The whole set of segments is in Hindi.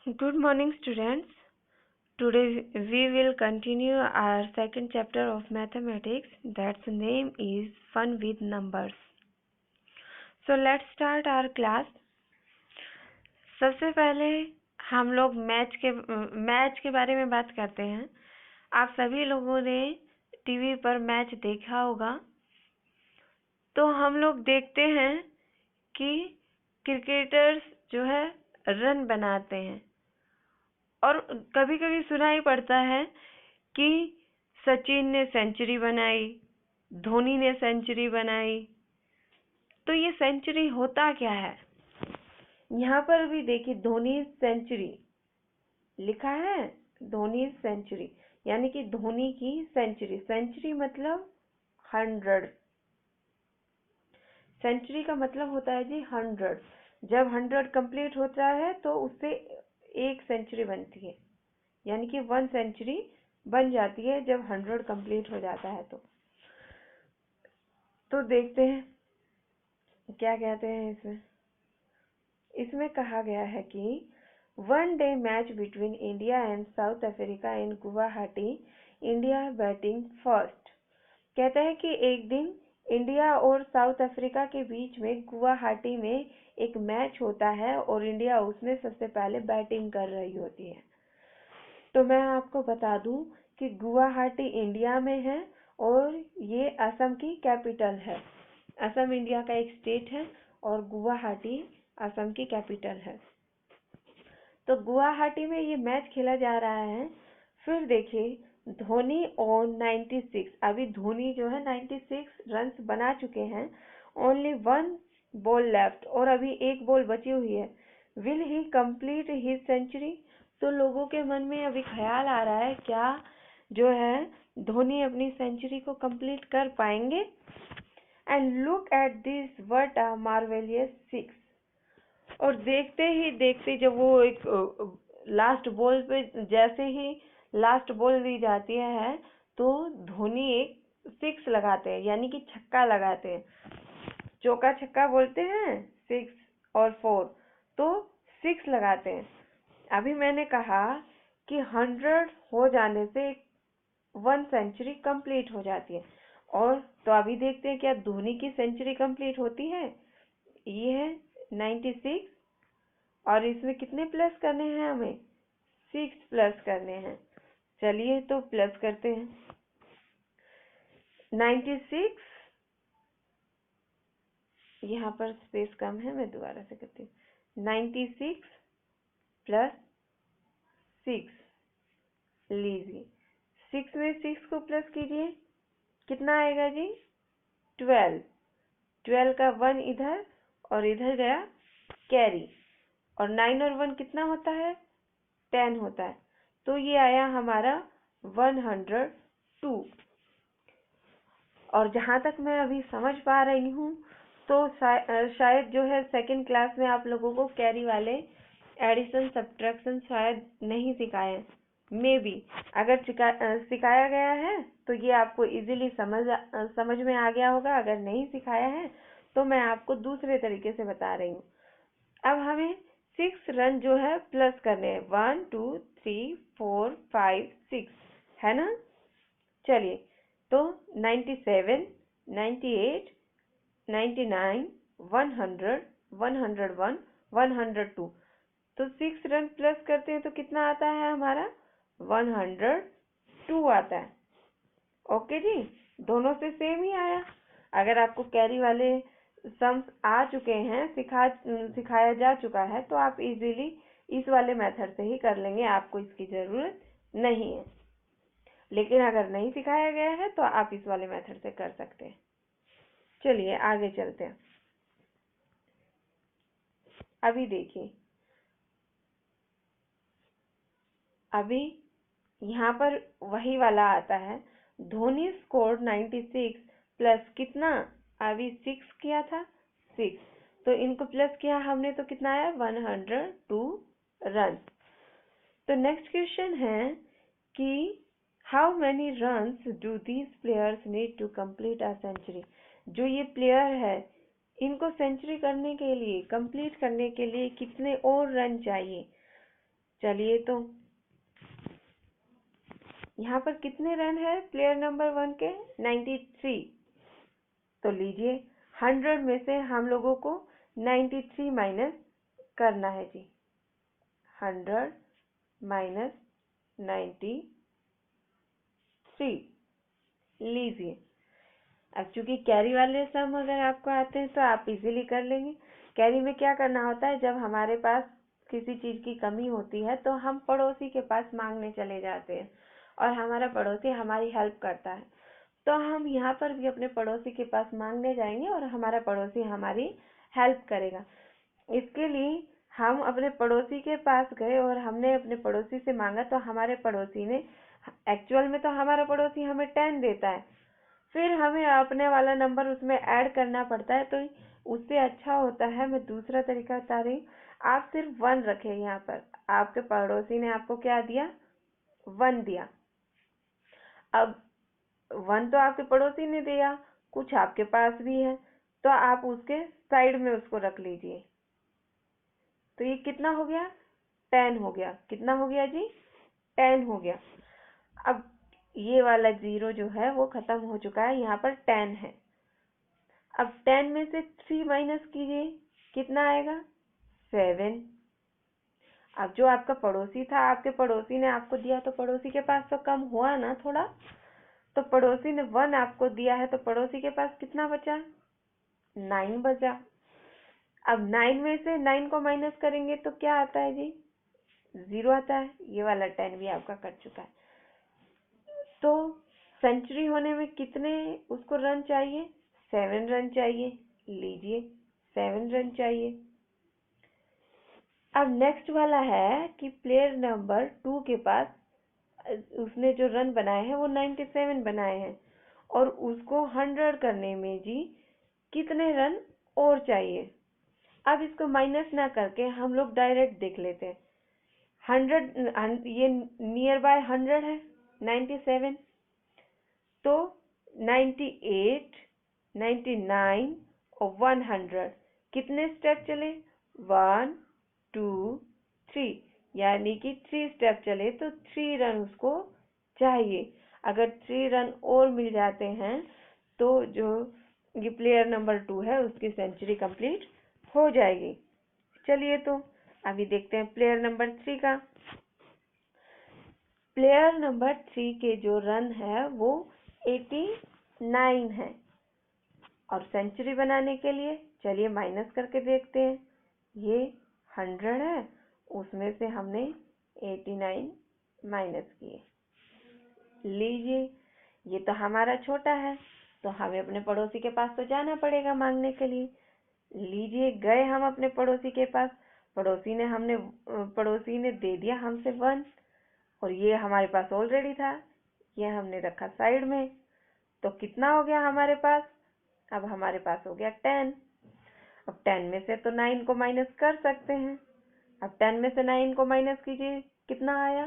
Good morning, students. Today we will continue our second chapter of mathematics. That's name is Fun with Numbers. So let's start our class. सबसे पहले हम लोग मैच के बारे में बात करते हैं। आप सभी लोगों ने टीवी पर मैच देखा होगा। तो हम लोग देखते हैं कि क्रिकेटर्स जो है रन बनाते हैं और कभी कभी सुना ही पड़ता है कि सचिन ने सेंचुरी बनाई, धोनी ने सेंचुरी बनाई। तो ये सेंचुरी होता क्या है? यहाँ पर भी देखिए धोनी सेंचुरी लिखा है, धोनी सेंचुरी यानी कि धोनी की सेंचुरी। सेंचुरी मतलब 100। सेंचुरी का मतलब होता है जी 100। जब 100 कंप्लीट होता है तो उससे एक सेंचुरी बनती है, यानी कि 1 सेंचुरी बन जाती है जब 100 कंप्लीट हो जाता है। तो देखते हैं क्या कहते हैं इसमें कहा गया है कि one day match between India and south Africa in Guwahati, India batting first. कहता है कि एक दिन इंडिया और साउथ अफ्रीका के बीच में गुवाहाटी में एक मैच होता है और इंडिया उसमें सबसे पहले बैटिंग कर रही होती है। तो मैं आपको बता दूं कि गुवाहाटी इंडिया में है और ये असम की कैपिटल है। असम इंडिया का एक स्टेट है और गुवाहाटी असम की कैपिटल है। तो गुवाहाटी में ये मैच खेला जा रहा है। फिर देखिए धोनी और 96, अभी धोनी जो है 96 रन्स बना चुके हैं। ओनली 1 बॉल लेफ्ट, और अभी एक बॉल बची हुई है। Will he complete his century? तो लोगों के मन में अभी ख्याल आ रहा है क्या जो है धोनी अपनी सेंचुरी को कंप्लीट कर पाएंगे? And look at this, what a marvellous 6। और देखते ही देखते जब वो एक लास्ट बॉल पे, जैसे ही लास्ट बॉल दी जाती है तो धोनी एक 6 लगाते हैं, यानी कि छक्का लगाते हैं। चौका छक्का बोलते हैं, 6 और 4, तो 6 लगाते हैं। अभी मैंने कहा कि 100 हो जाने से 1 सेंचुरी कंप्लीट हो जाती है। और तो अभी देखते हैं क्या धोनी की सेंचुरी कंप्लीट होती है। ये है 96 और इसमें कितने प्लस करने हैं हमें? 6 प्लस करने हैं। चलिए तो प्लस करते हैं। 96, यहाँ पर स्पेस कम है, मैं दोबारा से करती हूँ। 96 प्लस 6, लीजिए 6 में 6 को प्लस कीजिए, कितना आएगा जी? 12। 12 का 1 इधर और इधर गया कैरी, और 9 और 1 कितना होता है? 10 होता है। तो ये आया हमारा 102। और जहाँ तक मैं अभी समझ पा रही हूँ तो शायद जो है सेकंड क्लास में आप लोगों को कैरी वाले एडिशन सब्ट्रैक्शन शायद नहीं सिखाए। मे बी अगर सिखाया गया है तो ये आपको इजीली समझ में आ गया होगा। अगर नहीं सिखाया है तो मैं आपको दूसरे तरीके से बता रही हूँ। अब हमें 6 रन जो है प्लस करने हैं। 1 2 3 4 5 6, है ना? चलिए तो 97, 98, 99, 100, 101, 102। तो 6 रन प्लस करते हैं तो कितना आता है हमारा? 102 आता है। ओके जी, दोनों से सेम ही आया। अगर आपको कैरी वाले सम्स आ चुके हैं, सिखाया जा चुका है, तो आप इजीली इस वाले मेथड से ही कर लेंगे, आपको इसकी ज़रूरत नहीं है। लेकिन अगर नहीं सिखाया गया है तो आप इस वाले मेथड से कर सकते हैं। चलिए आगे चलते हैं। अभी देखिए, अभी यहाँ पर वही वाला आता है। धोनी स्कोर 96 प्लस कितना? अभी 6 किया था, 6, तो इनको प्लस किया हमने तो कितना आया? 102 रन। तो नेक्स्ट क्वेश्चन है कि how many runs do these players need to complete a century? जो ये प्लेयर है इनको सेंचुरी करने के लिए, कंप्लीट करने के लिए कितने और रन चाहिए? चलिए तो यहाँ पर कितने रन है प्लेयर नंबर 1 के? 93। तो लीजिए 100 में से हम लोगों को 93 माइनस करना है जी। 100 माइनस 93। लीजिए, अब चूंकि कैरी वाले सम अगर आपको आते हैं तो आप इजीली कर लेंगे। कैरी में क्या करना होता है, जब हमारे पास किसी चीज़ की कमी होती है तो हम पड़ोसी के पास मांगने चले जाते हैं और हमारा पड़ोसी हमारी हेल्प करता है। तो हम यहाँ पर भी अपने पड़ोसी के पास मांगने जाएंगे और हमारा पड़ोसी हमारी हेल्प करेगा। इसके लिए हम अपने पड़ोसी के पास गए और हमने अपने पड़ोसी से मांगा, तो हमारे पड़ोसी ने, एक्चुअल में तो हमारा पड़ोसी हमें 10 देता है, फिर हमें अपने वाला नंबर उसमें ऐड करना पड़ता है। तो उससे अच्छा होता है, मैं दूसरा तरीका बता रही हूँ, आप सिर्फ 1 रखें। यहाँ पर आपके पड़ोसी ने आपको क्या दिया? 1 दिया। अब 1 तो आपके पड़ोसी ने दिया, कुछ आपके पास भी है, तो आप उसके साइड में उसको रख लीजिए। तो ये कितना हो गया? 10 हो गया। कितना हो गया जी? 10 हो गया। अब ये वाला 0 जो है वो खत्म हो चुका है, यहाँ पर 10 है। अब 10 में से 3 माइनस कीजिए, कितना आएगा? 7। अब जो आपका पड़ोसी था, आपके पड़ोसी ने आपको दिया, तो पड़ोसी के पास तो कम हुआ ना थोड़ा। तो पड़ोसी ने 1 आपको दिया है, तो पड़ोसी के पास कितना बचा? 9 बचा। अब 9 में से 9 को माइनस करेंगे तो क्या आता है जी? 0 आता है। ये वाला 10 भी आपका कट चुका है। तो सेंचुरी होने में कितने उसको रन चाहिए? 7 रन चाहिए। लीजिए 7 रन चाहिए। अब नेक्स्ट वाला है कि प्लेयर नंबर 2 के पास उसने जो रन बनाए हैं वो 97 बनाए हैं और उसको 100 करने में जी कितने रन और चाहिए। अब इसको माइनस ना करके हम लोग डायरेक्ट देख लेते हैं। 100 ये नियर बाय 100 है 97, तो 98, 99 और 100 कितने स्टेप चले? 1 2 3, यानी कि 3 स्टेप चले, तो 3 रन उसको चाहिए। अगर 3 रन और मिल जाते हैं तो जो ये प्लेयर नंबर 2 है उसकी सेंचुरी कंप्लीट हो जाएगी। चलिए तो अभी देखते हैं प्लेयर नंबर 3 का। प्लेयर नंबर 3 के जो रन है वो 89 है और सेंचुरी बनाने के लिए चलिए माइनस करके देखते हैं। ये 100 है, उसमें से हमने 89 माइनस किए। लीजिए, ये तो हमारा छोटा है, तो हमें अपने पड़ोसी के पास तो जाना पड़ेगा मांगने के लिए। लीजिए, गए हम अपने पड़ोसी के पास, पड़ोसी ने दे दिया हमसे 1 और ये हमारे पास ऑलरेडी था, ये हमने रखा साइड में। तो कितना हो गया हमारे पास? अब हमारे पास हो गया 10। अब 10 में से तो 9 को माइनस कर सकते हैं। अब 10 में से 9 को माइनस कीजिए, कितना आया?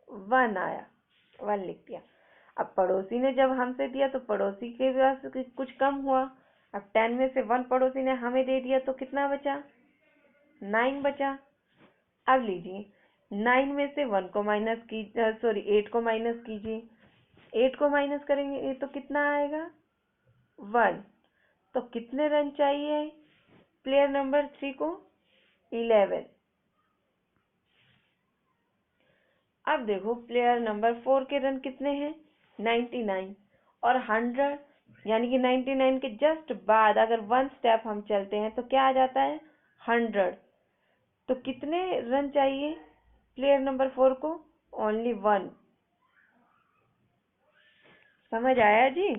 1 आया। 1 लिख दिया। अब पड़ोसी ने जब हमसे दिया तो पड़ोसी के पास कुछ कम हुआ। अब 10 में से 1 पड़ोसी ने हमें दे दिया, तो कितना बचा? 9 बचा। अब लीजिए 9 में से 1 को माइनस की 8 को माइनस कीजिए। 8 को माइनस करेंगे तो कितना आएगा? 1। तो कितने रन चाहिए प्लेयर नंबर 3 को? 11। अब देखो प्लेयर नंबर 4 के रन कितने हैं? 99 और 100, यानी कि 99 के जस्ट बाद अगर 1 स्टेप हम चलते हैं तो क्या आ जाता है? 100। तो कितने रन चाहिए प्लेयर नंबर 4 को? ओनली 1। समझ आया जी?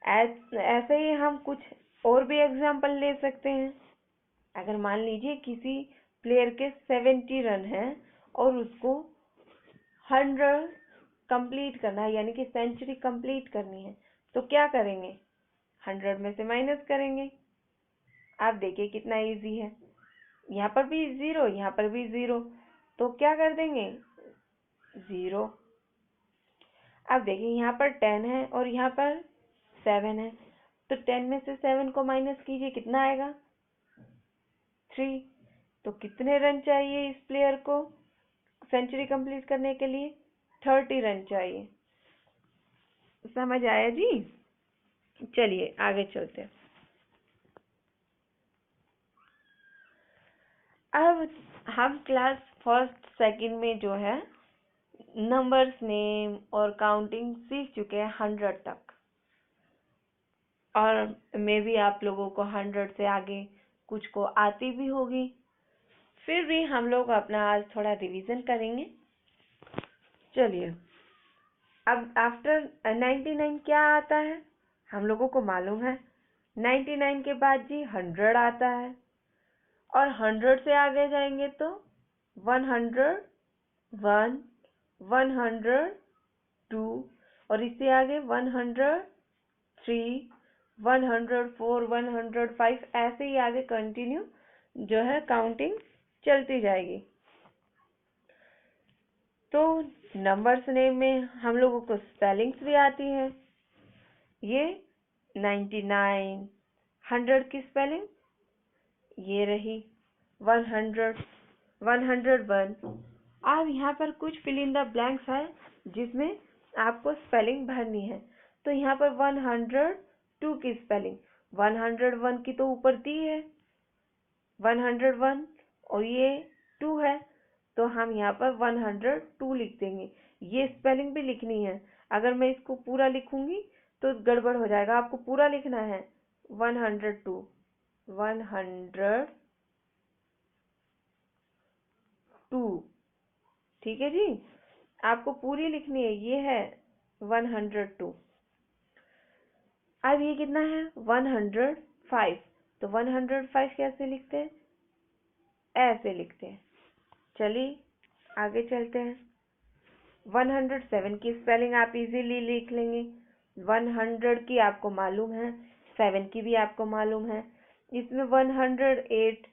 ऐसे ही हम कुछ और भी एग्जाम्पल ले सकते हैं। अगर मान लीजिए किसी प्लेयर के 70 रन हैं और उसको 100 कंप्लीट करना है, यानी कि सेंचुरी कंप्लीट करनी है, तो क्या करेंगे? 100 में से माइनस करेंगे। आप देखिए कितना इजी है। यहाँ पर भी 0, यहाँ पर भी 0, तो क्या कर देंगे? 0। अब देखिए यहाँ पर 10 है और यहाँ पर 7 है, तो 10 में से 7 को माइनस कीजिए, कितना आएगा? 3। तो कितने रन चाहिए इस प्लेयर को सेंचुरी कंप्लीट करने के लिए? 30 रन चाहिए। समझ आया जी? चलिए आगे चलते हैं। अब हम क्लास फर्स्ट सेकंड में जो है नंबर्स नेम और काउंटिंग सीख चुके हैं 100 तक, और मे भी आप लोगों को 100 से आगे कुछ को आती भी होगी। फिर भी हम लोग अपना आज थोड़ा रिवीजन करेंगे। चलिए, अब आफ्टर 99 क्या आता है हम लोगों को मालूम है। 99 के बाद जी 100 आता है, और 100 से आगे जाएंगे तो 101, 102, और इससे आगे 103, 104, 105, ऐसे ही आगे कंटिन्यू जो है काउंटिंग चलती जाएगी। तो नंबर्स नेम में हम लोगों को स्पेलिंग्स भी आती है। ये 99, 100 की स्पेलिंग ये रही, 100, 101। अब यहाँ पर कुछ फिल इन द ब्लैंक्स है जिसमें आपको स्पेलिंग भरनी है। तो यहाँ पर 102 की स्पेलिंग, 101 की तो ऊपर दी है 101, और ये 2 है, तो हम यहाँ पर 102 लिख देंगे। ये स्पेलिंग भी लिखनी है, अगर मैं इसको पूरा लिखूंगी तो गड़बड़ हो जाएगा, आपको पूरा लिखना है 102, 102, ठीक है जी, आपको पूरी लिखनी है। ये है 102। अब ये कितना है 105, तो 105 कैसे लिखते हैं? ऐसे लिखते हैं। चलिए आगे चलते हैं। 107 की स्पेलिंग आप इजीली लिख लेंगे। 100 की आपको मालूम है, 7 की भी आपको मालूम है। इसमें 108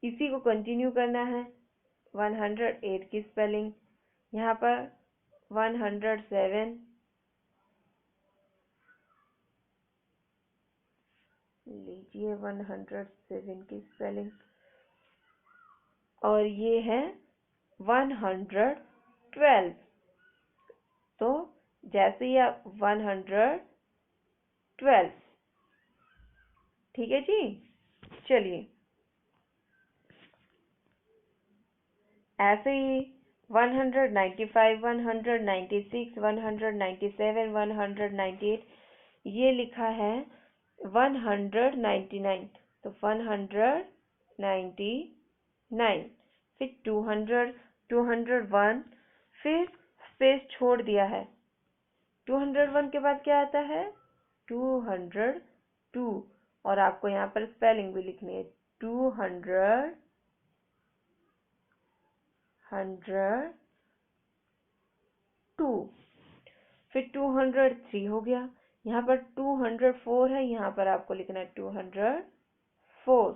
इसी को कंटिन्यू करना है। 108 की स्पेलिंग यहाँ पर 107 लीजिए, 107 की स्पेलिंग, और ये है 112। तो जैसे ही आप 112, ठीक है जी। चलिए ऐसे ही 195, 196, 197, 198, ये लिखा है 199, तो 199, फिर 200, 201, फिर स्पेस छोड़ दिया है। 201 के बाद क्या आता है 202, और आपको यहाँ पर स्पेलिंग भी लिखनी है 200, 102, फिर 203 हो गया। यहाँ पर 204 है, यहाँ पर आपको लिखना है 204।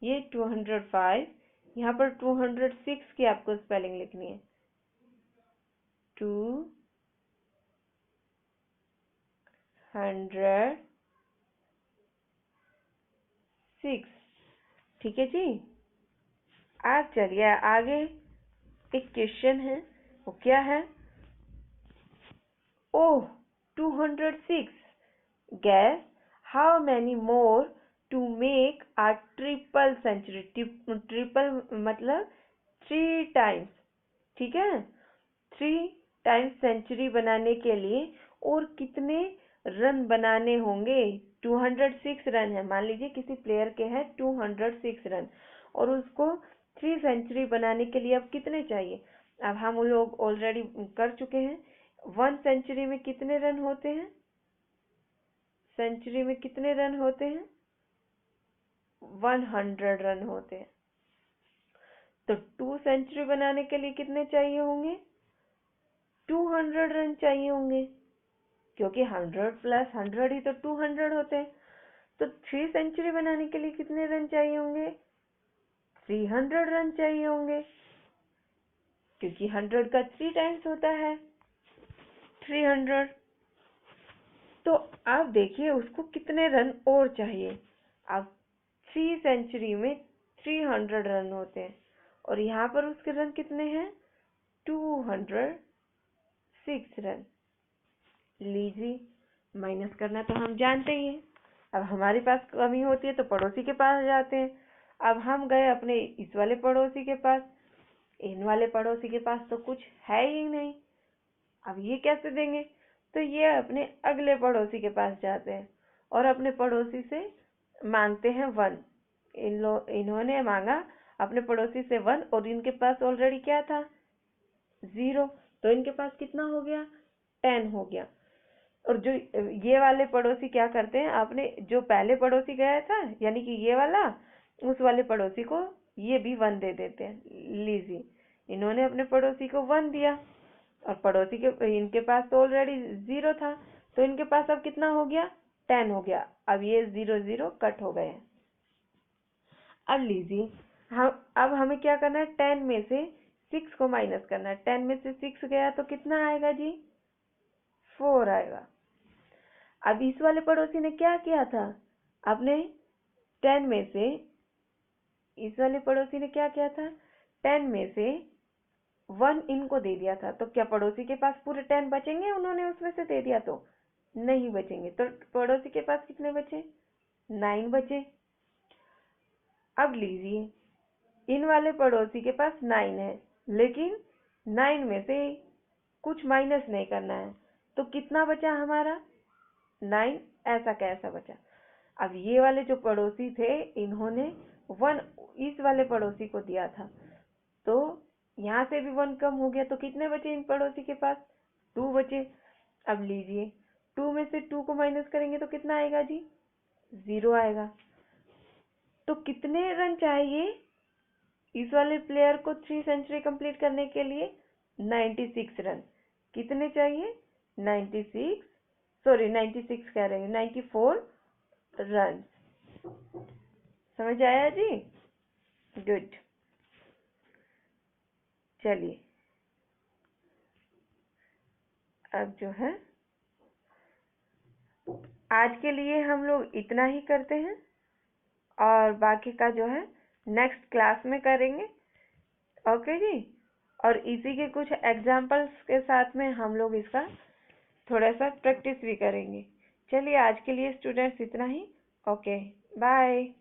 ये 205, यहाँ पर 206 की आपको स्पेलिंग लिखनी है 206, ठीक है जी। आप चलिए आगे, एक क्वेश्चन है, वो क्या है? ओह 206, guess how many more to make a triple century। Triple मतलब 3 टाइम्स, ठीक है, 3 टाइम्स सेंचुरी बनाने के लिए और कितने रन बनाने होंगे? 206 रन है, मान लीजिए किसी प्लेयर के हैं 206 रन, और उसको 3 सेंचुरी बनाने के लिए अब कितने चाहिए? अब हम लोग ऑलरेडी कर चुके हैं। 1 सेंचुरी में कितने रन होते हैं? सेंचुरी में कितने रन होते हैं? 100 रन होते हैं। तो 2 सेंचुरी बनाने के लिए कितने चाहिए होंगे? 200 रन चाहिए होंगे, क्योंकि 100 प्लस 100 ही तो 200 होते हैं। तो 3 सेंचुरी बनाने के लिए कितने रन चाहिए होंगे? 300 रन चाहिए होंगे, क्योंकि 100 का 3 टाइम्स होता है 300। तो आप देखिए उसको कितने रन और चाहिए। अब 3 सेंचुरी में 300 रन होते हैं और यहाँ पर उसके रन कितने हैं? 206 रन। लीजिए, माइनस करना तो हम जानते ही हैं। अब हमारे पास कमी होती है तो पड़ोसी के पास जाते हैं। अब हम गए अपने इस वाले पड़ोसी के पास, इन वाले पड़ोसी के पास तो कुछ है ही नहीं। अब ये कैसे देंगे? तो ये अपने अगले पड़ोसी के पास जाते हैं और अपने पड़ोसी से मांगते हैं 1। इन्होंने मांगा अपने पड़ोसी से 1 और इनके पास ऑलरेडी क्या था? 0। तो इनके पास कितना हो गया? 10 हो गया। और जो ये वाले पड़ोसी क्या करते हैं, आपने जो पहले पड़ोसी गया था यानी कि ये वाला, उस वाले पड़ोसी को ये भी 1 दे देते हैं। लीजिए, इन्होंने अपने पड़ोसी को 1 दिया और पड़ोसी के इनके पास तो ऑलरेडी 0 था, तो इनके पास अब कितना हो गया? 10 हो गया। अब ये 0 0 कट हो गए। अब लीजिए, हम अब हमें क्या करना है? 10 में से 6 को माइनस करना है। 10 में से 6 गया तो कितना आएगा जी? 4 आएगा। अब इस वाले पड़ोसी ने क्या किया था? आपने 10 में से, इस वाले पड़ोसी ने क्या किया था? 10 में से 1 इनको दे दिया था। तो क्या पड़ोसी के पास पूरे 10 बचेंगे? उन्होंने उसमें से दे दिया तो नहीं बचेंगे। तो पड़ोसी के पास कितने बचे? 9 बचे। अब लीजिए, इन वाले पड़ोसी के पास 9 है, लेकिन 9 में से कुछ माइनस नहीं करना है, तो कितना बचा हमारा? 9। ऐसा कैसा बचा? अब ये वाले जो पड़ोसी थे, इन्होंने 1 इस वाले पड़ोसी को दिया था, तो यहाँ से भी 1 कम हो गया, तो कितने बचे इन पड़ोसी के पास? 2 बचे। अब लीजिए, 2 में से 2 को माइनस करेंगे तो कितना आएगा जी? 0 आएगा। तो कितने रन चाहिए इस वाले प्लेयर को 3 सेंचुरी कंप्लीट करने के लिए? 96 रन। कितने चाहिए? 96, सॉरी 96 कह रही हूँ, 94 रन। समझ आया जी? गुड। चलिए, अब जो है आज के लिए हम लोग इतना ही करते हैं और बाकी का जो है नेक्स्ट क्लास में करेंगे। ओके जी। और इसी के कुछ एग्जाम्पल्स के साथ में हम लोग इसका थोड़ा सा प्रैक्टिस भी करेंगे। चलिए, आज के लिए स्टूडेंट्स इतना ही। Okay, bye.